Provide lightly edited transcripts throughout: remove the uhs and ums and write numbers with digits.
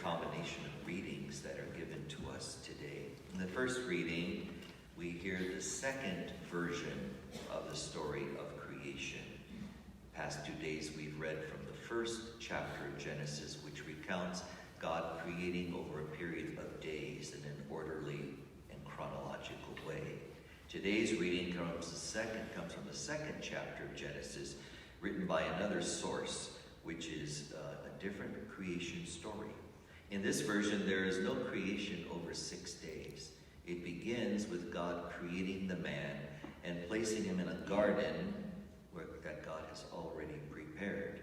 combination of readings that are given to us today. In the first reading, we hear the second version of the story of creation. The past 2 days we've read from the first chapter of Genesis, which recounts God creating over a period of days in an orderly and chronological way. Today's reading comes from the second chapter of Genesis, written by another source, which is a different creation story. In this version, there is no creation over 6 days. It begins with God creating the man and placing him in a garden that God has already prepared.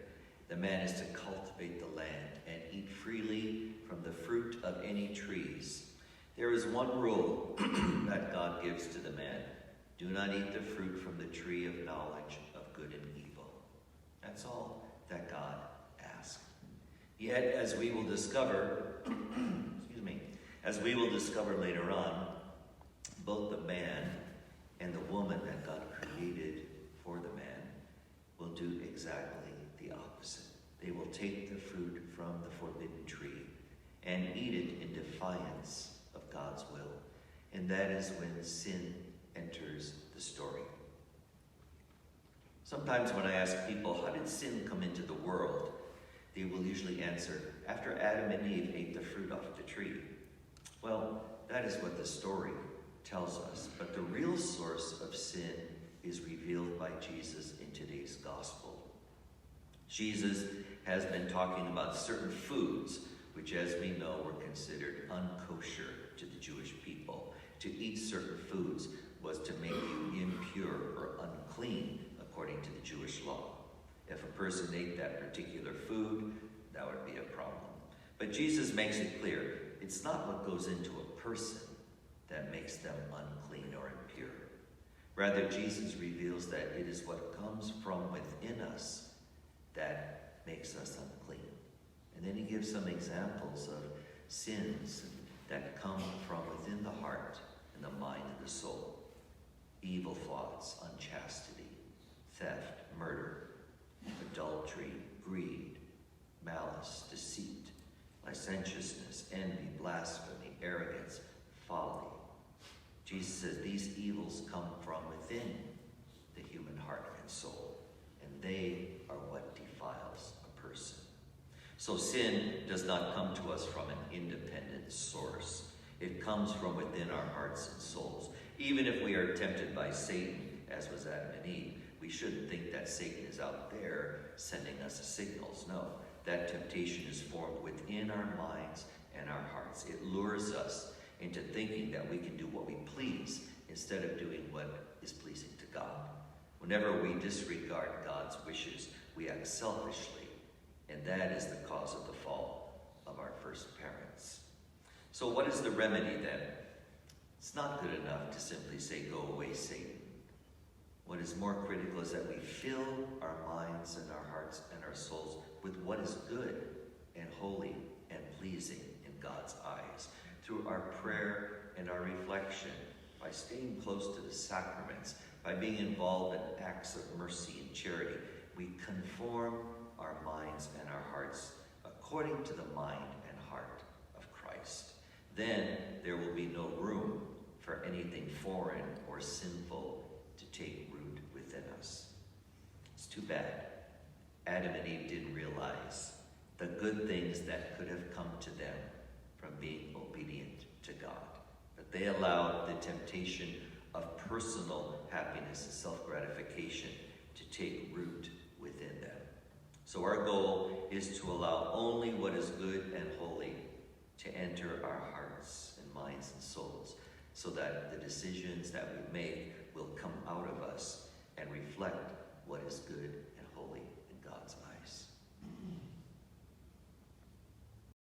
The man is to cultivate the land and eat freely from the fruit of any trees. There is one rule that God gives to the man. Do not eat the fruit from the tree of knowledge of good and evil. That's all that God asked. Yet, as we will discover, later on, both the man and the woman that God created for the man will do exactly the opposite. They will take the fruit from the forbidden tree and eat it in defiance of God's will. And that is when sin enters the story. Sometimes when I ask people, how did sin come into the world? They will usually answer, after Adam and Eve ate the fruit off the tree. Well, that is what the story tells us. But the real source of sin is revealed by Jesus in today's gospel. Jesus has been talking about certain foods, which, as we know, were considered unkosher to the Jewish people. To eat certain foods was to make you impure or unclean according to the Jewish law. If a person ate that particular food, that would be a problem. But Jesus makes it clear, it's not what goes into a person that makes them unclean or impure. Rather, Jesus reveals that it is what comes from within us that makes us unclean. And then he gives some examples of sins that come from within the heart and the mind and the soul. Evil thoughts, unchastity, theft, murder, adultery, greed, malice, deceit, licentiousness, envy, blasphemy, arrogance, folly. Jesus says these evils come from within the human heart and soul, and they are what defiles a person. So sin does not come to us from an independent source. It comes from within our hearts and souls. Even if we are tempted by Satan, as was Adam and Eve, we shouldn't think that Satan is out there sending us signals. No, that temptation is formed within our minds and our hearts. It lures us into thinking that we can do what we please instead of doing what is pleasing to God. Whenever we disregard God's wishes, we act selfishly, and that is the cause of the fall of our first parents. So what is the remedy then? It's not good enough to simply say, go away, Satan. What is more critical is that we fill our minds and our hearts and our souls with what is good and holy and pleasing in God's eyes through our prayer and our reflection, by staying close to the sacraments, by being involved in acts of mercy and charity. We conform our minds and our hearts according to the mind and heart of Christ. Then there will be no room for anything foreign or sinful to take root within us. It's too bad Adam and Eve didn't realize the good things that could have come to them from being obedient to God. But they allowed the temptation of personal happiness and self-gratification to take root within them. So our goal is to allow only what is good and holy to enter our hearts and minds and souls, so that the decisions that we make will come out